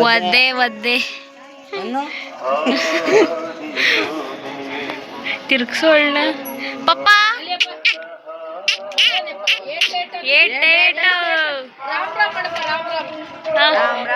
ಒದ್ದೆ ಒದ್ದೆ ತಿರ್ಗ್ಸೋಳ್ಳ ಪಪ್ಪ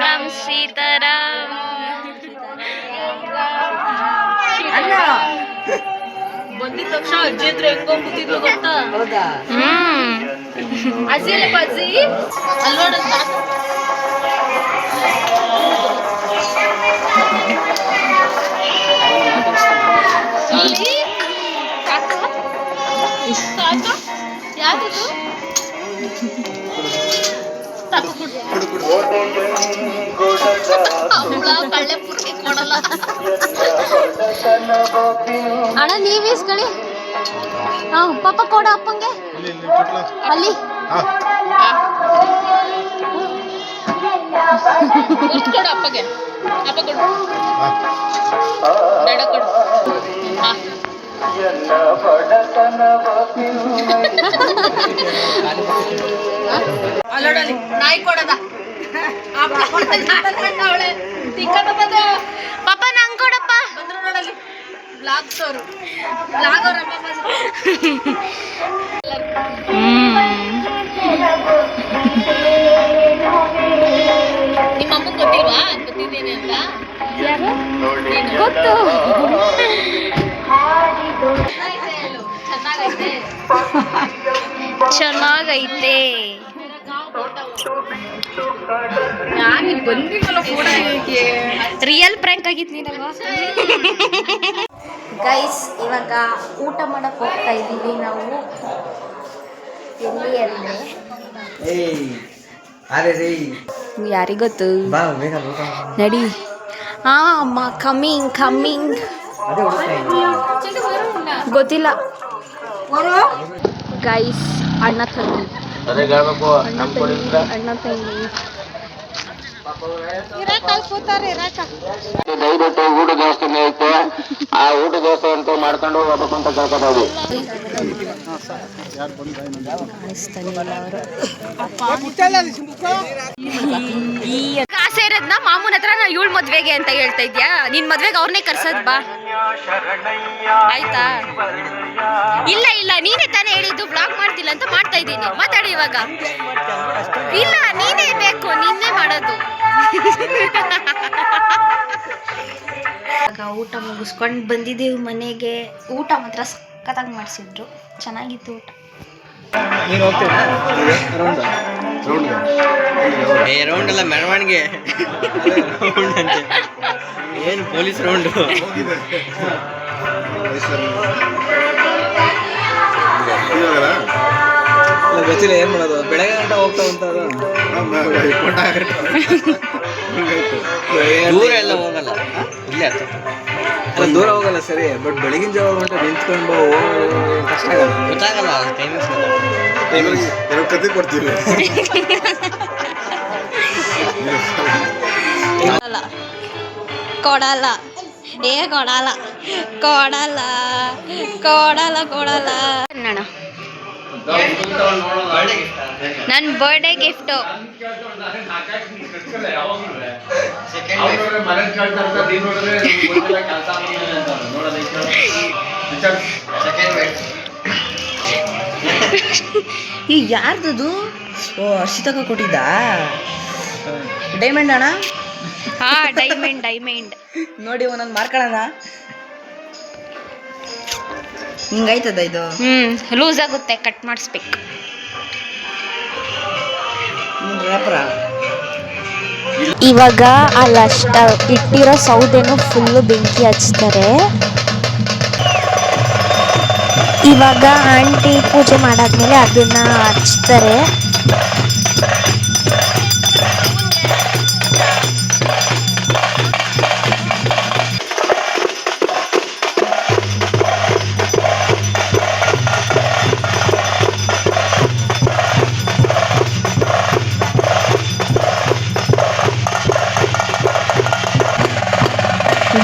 ರಾಮ್ ಸೀತಾರಾಮ್ ಬಂದಿದ ತಕ್ಷಣ ಅಜ್ಜಿ ಹತ್ರ ಹೆಂಗೋ ಕೂತಿದ್ಲು ಗೊತ್ತಾ? ಅಜ್ಜಿ ಅಲ್ಲಪ್ಪ ಅಜ್ಜಿ ಅಲ್ಲೋಡಂತ ಯಾವ್ದು ಕಳ್ಳೆ ಪುರ್ತಿ ಕೊಡಲ್ಲ ಅಣ್ಣ ನೀವ್ ಇಸ್ಕೊಳ್ಳಿ. ಪಾಪ ಕೊಡ ಅಪ್ಪಂಗೆ ಅಲ್ಲಿ ಕೊಡು ಅಪ್ಪಗೆ. ಅಪ್ಪ ಕೊಡು ಬೇಡ ಕೊಡು. ಅಲ್ಲೋಡಲಿ ನಾಯಿ ಕೊಡದ ಪಾಪ ನಂಗೆ ಕೊಡಪ್ಪ. ಬಂದ್ರು ನೋಡಲಿ ಬ್ಲಾಗ್ಸ್ ಅವರು ಬ್ಲಾಗ್ ಅವ್ರ ನಿಮ್ಮ ಅಮ್ಮ ಗೊತ್ತಿಲ್ವಾ ಗೊತ್ತಿದ್ದೇನೆ ಅಂತ? ಯಾರು ಗೊತ್ತು. ಚೆನ್ನಾಗೈತೆ ರಿಯಲ್ ಪ್ರ್ಯಾಂಕ್ ಆಗಿತ್ತು ನೀನಲ್ವಾ? ಗೈಸ್ ಇವಾಗ ಊಟ ಮಾಡಕ್ ಹೋಗ್ತಾ ಇದ್ದೀವಿ ನಾವು. ಎಲ್ಲಿ ಅಂದ್ರೆ ಯಾರಿಗೊತ್ತು ನಡಿ. ಅಮ್ಮ ಕಮ್ಮಿಂಗ್ ಕಮ್ಮಿಂಗ್ ಗೊತ್ತಿಲ್ಲ ಗೈಸ್. ಅಣ್ಣ ತಂಗಿ ಅಣ್ಣ ತಂಗಿ ದಯವಿಟ್ಟು ಊಟ ವ್ಯವಸ್ಥೆ ಐತೆ, ಆ ಊಟ ವ್ಯವಸ್ಥೆ ಅಂತ ಮಾಡ್ಕೊಂಡು ಹೋಗ್ಬೇಕು ಅಂತ ಕೇಳ್ಕೊಬೋದು. ಆಸೆ ಇರೋದ್ನ ಮಾಮೂನ್ ಹತ್ರ ನಾ ಇವಳು ಮದ್ವೆಗೆ ಅಂತ ಹೇಳ್ತಾ ಇದ್ಯಾ? ನಿನ್ ಮದ್ವೆಗೆ ಅವ್ರನ್ನೇ ಕರ್ಸದ್ ಬಾ ಆಯ್ತಾ? ಇಲ್ಲ ಇಲ್ಲ ನೀನೇ ತಾನೇ ಹೇಳಿದ್ದು ಬ್ಲಾಗ್ ಮಾಡ್ತಿಲ್ಲ ಅಂತ. ಮಾಡ್ತಾ ಇದ್ದೀನಿ, ಮಾತಾಡಿ ಇವಾಗ. ಇಲ್ಲ ನೀನೇ ಬೇಕು, ನಿನ್ನೆ ಮಾಡೋದು. ಊಟ ಮುಗಿಸ್ಕೊಂಡು ಬಂದಿದ್ದೀವಿ ಮನೆಗೆ. ಊಟ ಮಾತ್ರ ಸಖತ್ತಾಗಿ ಮಾಡಿಸಿದ್ರು, ಚೆನ್ನಾಗಿತ್ತು ಊಟ. ರೌಂಡ್ ಅಲ್ಲ ಮೆರವಣಿಗೆ, ಏನು ಪೊಲೀಸ್ ರೌಂಡು. ಗೊತ್ತಿಲ್ಲ ಏನ್ ಮಾಡೋದು, ಬೆಳಗ್ಗೆ ಗಂಟ ಹೋಗ್ತಾ ಉಂಟದು. ದೂರ ಎಲ್ಲ ಹೋಗಲ್ಲ, ಇಲ್ಲೇ ಅಲ್ಲ ದೂರ ಹೋಗಲ್ಲ ಸರಿ, ಬಟ್ ಬೆಳಗಿನ ಜಾವ ಗಂಟ ನಿಂತ್ಕೊಂಡು ಕಷ್ಟ ಆಗಲ್ಲ, ಗೊತ್ತಾಗಲ್ಲ ಟೈಮಿಂಗ್ಸ್. ಕತೆ ಕೊಡ್ತೀವಿ ಕೊಡಲ್ಲ ಏ ಕೊಡಲ್ಲ ಕೊಡಲ್ಲ ಕೊಡಲ್ಲ ಕೊಡಲ್ಲ ಅಣ್ಣ. ನನ್ನ ಬರ್ಡೇ ಗಿಫ್ಟು ಈ ಯಾರ್ದದು? ಓ ಹರ್ಷಿತಕ್ಕ ಕೊಟ್ಟಿದ್ದ ಡೈಮಂಡ್ ಅಣ್ಣ. ಹಾ ಡೈಮಂಡ್ ಡೈಮಂಡ್ ನೋಡಿ ಒಂದೊಂದು ಮಾರ್ಕೊಳ್ಳೋಣ. ಹಿಂಗಾಯ್ತದ ಇದು? ಲೂಸ್ ಆಗುತ್ತೆ, ಕಟ್ ಮಾಡಿಸ್ಬೇಕು. ಇವಾಗ ಅಲ್ಲಷ್ಟ ಇಟ್ಟಿರೋ ಸೌದೆನೂ ಫುಲ್ಲು ಬೆಂಕಿ ಹಚ್ತಾರೆ. ಇವಾಗ ಆಂಟಿ ಪೂಜೆ ಮಾಡಾದ್ಮೇಲೆ ಅದನ್ನ ಹಚ್ತಾರೆ.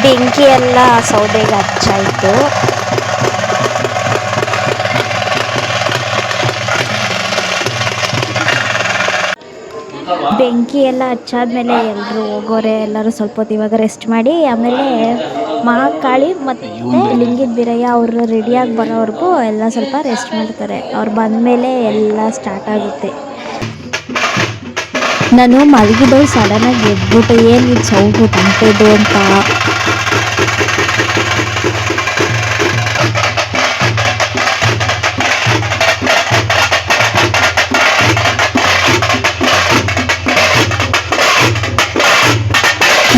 ಬೆಂಕಿ ಎಲ್ಲ ಸೌದೆಗೆ ಹಚ್ಚಾಯಿತು. ಬೆಂಕಿ ಎಲ್ಲ ಹಚ್ಚಾದ್ಮೇಲೆ ಎಲ್ಲರೂ ಹೋಗೋರೆ. ಎಲ್ಲರೂ ಸ್ವಲ್ಪ ಹೊತ್ತು ಇವಾಗ ರೆಸ್ಟ್ ಮಾಡಿ ಆಮೇಲೆ ಮಹಾಕಾಳಿ ಮತ್ತು ಲಿಂಗಿದ ಬೀರಯ್ಯ ಅವರು ರೆಡಿಯಾಗಿ ಬರೋವರೆಗೂ ಎಲ್ಲ ಸ್ವಲ್ಪ ರೆಸ್ಟ್ ಮಾಡ್ತಾರೆ. ಅವ್ರು ಬಂದಮೇಲೆ ಎಲ್ಲ ಸ್ಟಾರ್ಟ್ ಆಗುತ್ತೆ. ನಾನು ಮಲಗಿದವಳು ಸಡನ್ನಾಗಿ ಎದ್ಬಿಟ್ಟು ಏನಿದು ಸೌಂಡು ತಂಪೆದು ಅಂತ.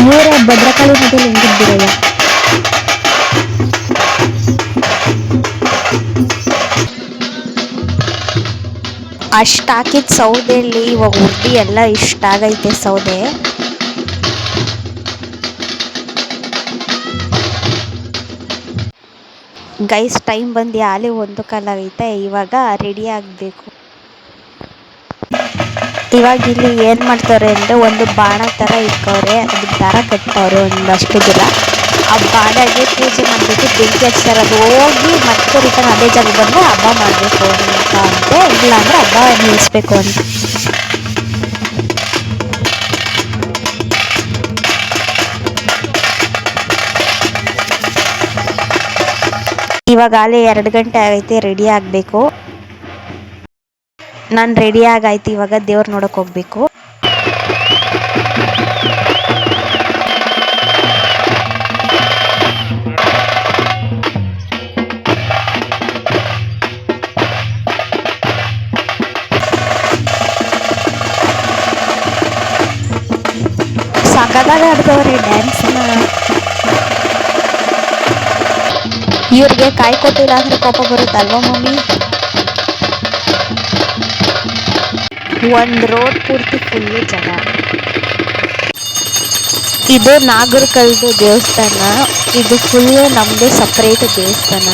ಇವರೇ ಭದ್ರಕಾಳಿ ಮತ್ತು ಲಿಂಗಿದ ಬೀರಯ್ಯ. ಅಷ್ಟು ಹಾಕಿದ ಸೌದೆಯಲ್ಲಿ ಇವಾಗ ಉರ್ದಿ ಎಲ್ಲ ಇಷ್ಟ ಆಗೈತೆ ಸೌದೆ. ಗೈಸ್ ಟೈಮ್ ಬಂದು ಆಲೆ 1 ಆಗೈತೆ. ಇವಾಗ ರೆಡಿ ಆಗಬೇಕು. ಇವಾಗ ಇಲ್ಲಿ ಏನು ಮಾಡ್ತಾರೆ ಅಂದರೆ ಒಂದು ಬಾಣ ಥರ ಇಕ್ಕವ್ರೆ, ಅದಕ್ಕೆ ದಾರ ಕಟ್ಟವ್ರೆ ಒಂದಷ್ಟು ದೂರ. ಆ ಬಾಣಗೆ ಪೂಜೆ ಮಾಡಿಬಿಟ್ಟು ಬೆಂಕಿ ಹಚ್ತಾರೆ. ಅದು ಹೋಗಿ ಮತ್ತೆ ರಿಟರ್ನ್ ಅದೇ ಜಾಗ ಬಂದರೆ ಹಬ್ಬ ಮಾಡಬೇಕು ಅಂತ ಅಂತೆ, ಇಲ್ಲಾಂದರೆ ಹಬ್ಬ ನಿಲ್ಲಿಸ್ಬೇಕು ಅಂತ. ಇವಾಗ ಆಲೆ 2 ಗಂಟೆ ಆಗೈತೆ, ರೆಡಿ ಆಗಬೇಕು. ನಾನು ರೆಡಿ ಆಗಾಯ್ತು. ಇವಾಗ ದೇವ್ರು ನೋಡೋಕೆ ಹೋಗ್ಬೇಕು. ಸಖತ್ತಾಗಿ ಆಡ್ತವ್ರಿ ಡ್ಯಾನ್ಸ್ನ. ಇವ್ರಿಗೆ ಕಾಯಿ ಕೊಟ್ಟಿಲ್ಲ ಅಂದ್ರೆ ಕೋಪ ಬರುತ್ತಲ್ವ ಮಮ್ಮಿ. ಒಂದು ರೋಡ್ ಪೂರ್ತಿ ಫುಲ್ಲು ಜನ. ಇದು ನಾಗರಕಲ್ದು ದೇವಸ್ಥಾನ. ಇದು ಫುಲ್ಲು ನಮ್ಮದೇ ಸಪ್ರೇಟ್ ದೇವಸ್ಥಾನ.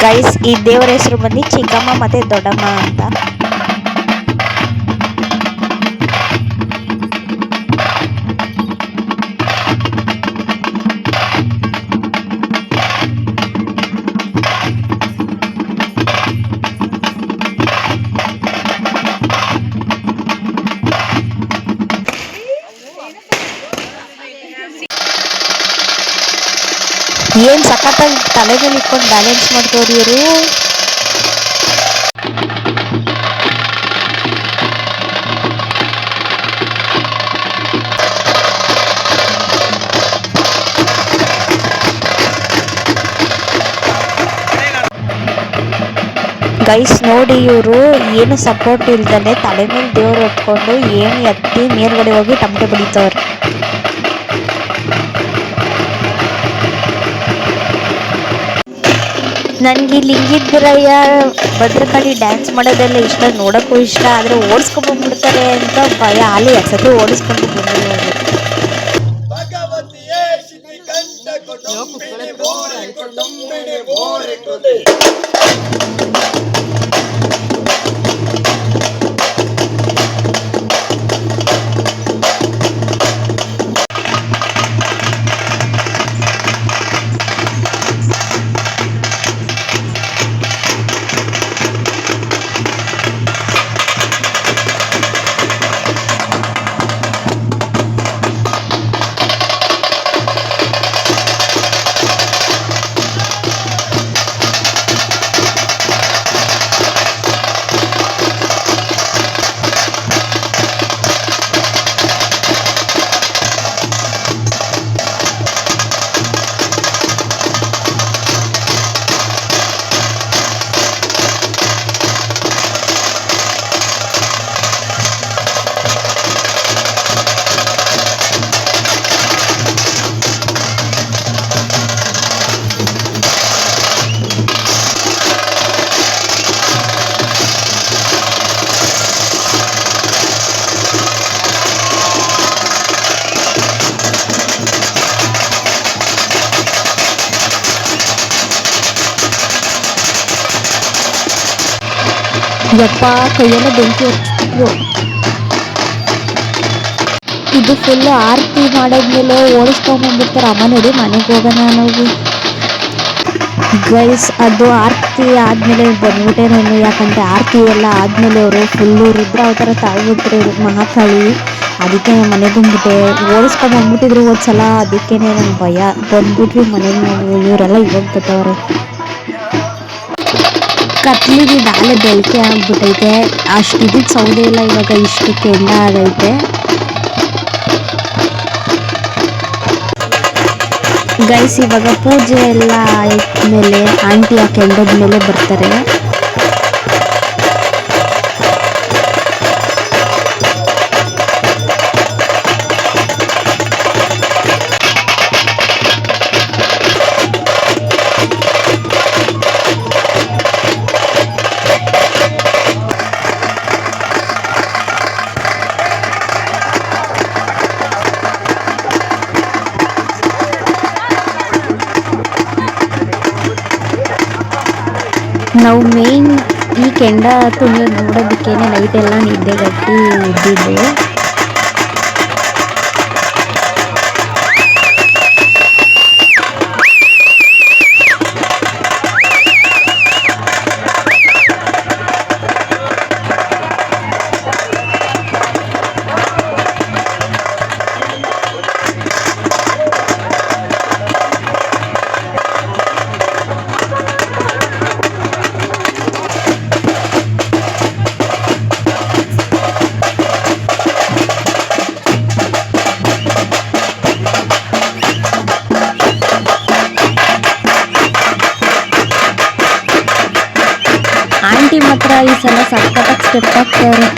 ಗೈಸ್ ಈ ದೇವರ ಹೆಸರು ಬಂದು ಚಿಕ್ಕಮ್ಮ ಮತ್ತು ದೊಡ್ಡಮ್ಮ ಅಂತ. ಏನು ಸಖತ್ತಾಗಿ ತಲೆ ಮೇಲೆ ಇಟ್ಕೊಂಡು ಬ್ಯಾಲೆನ್ಸ್ ಮಾಡ್ತವ್ರಿ ಇವರು. ಗೈಸ್ ನೋಡಿ, ಇವರು ಏನು ಸಪೋರ್ಟ್ ಇಲ್ದಲೆ ತಲೆ ಮೇಲೆ ದೇವ್ರು ಹೊತ್ಕೊಂಡು ಏನು ಎತ್ತಿ ಮೇಲ್ಗಡೆ ಹೋಗಿ ಟಮಟೆ ಬಡಿತವ್ರೆ. ನನಗೆ ಲಿಂಗಿದ ಬೀರಯ್ಯ ಭದ್ರಕಾಳಿ ಡ್ಯಾನ್ಸ್ ಮಾಡೋದೆಲ್ಲ ಇಷ್ಟ, ನೋಡೋಕ್ಕೂ ಇಷ್ಟ. ಆದರೆ ಓಡಿಸ್ಕೊಂಡ್ಬಂದ್ಬಿಡ್ತಾರೆ ಅಂತ ಭಯ. ಅಲ್ಲಿ ಸತಿ ಓಡಿಸ್ಕೊಂಡು ಬಂದಿದ್ದಾರೆ. ಯಪ್ಪ ಕೈಯೆಲ್ಲ ಬೆಂಕಿ ಹಚ್ಚಿದ್ರು. ಇದು ಫುಲ್ಲು ಆರತಿ ಮಾಡಾದ್ಮೇಲೆ ಓಡಿಸ್ಕೊಂಡ್ಬಂದ್ಬಿಡ್ತಾರೆ. ಅಮ್ಮ ನೋಡಿ ಮನೆಗೆ ಹೋಗೋಣ ನಾವು. ಗೈಸ್ ಅದು ಆರತಿ ಆದಮೇಲೆ ಬಂದ್ಬಿಟ್ಟೆ ನಾನು, ಯಾಕಂದರೆ ಆರತಿ ಎಲ್ಲ ಆದಮೇಲೆ ಅವರು ಫುಲ್ಲು ರುದ್ರ ಅವತಾರ ತಾಳ್ಬಿಟ್ರೆ ಮಹಾಕಾಳಿ. ಅದಕ್ಕೆ ಮನೆಗೆ ಬಂದ್ಬಿಟ್ಟೆ. ಓಡಿಸ್ಕೊಂಡ್ಬಂದ್ಬಿಟ್ಟಿದ್ರು ಒಂದು ಸಲ, ಅದಕ್ಕೆ ನಂಗೆ ಭಯ. ಬಂದ್ಬಿಟ್ವಿ ಮನೆಗೆ ನಾವು. ಇವರೆಲ್ಲ ಇವಾಗ ಬತ್ತವ್ರೆ. ಕತ್ಲಿಗೆ ನಾಳೆ ಬೆಳಕೆ ಆಗ್ಬಿಟ್ಟೈತೆ. ಅಷ್ಟು ಇದಕ್ಕೆ ಸೌದೆ ಇಲ್ಲ ಇವಾಗ, ಇಷ್ಟು ಕೆಂಡ ಆಗೈತೆ. ಗೈಸ್ ಇವಾಗ ಪೂಜೆ ಎಲ್ಲ ಆದ್ಮೇಲೆ ಆಂಟಿ ಆ ಕೆಂಡದ ಮೇಲೆ ಬರ್ತಾರೆ. ನಾವು ಮೇನ್ ಈ ಕೆಂಡ ತುಳಿಯೋದು ನೋಡೋದಕ್ಕೇನೆ ನೈಟೆಲ್ಲ ನಿದ್ದೆಗಟ್ಟಿ ಇದ್ದಿದ್ದು. ಆಂಟಿ ಮಾತ್ರ ಈ ಸಲ ಸಖತ್ತಾಗಿ ಸ್ಟೆಪ್ ಹಾಕ್ತಾರೆ.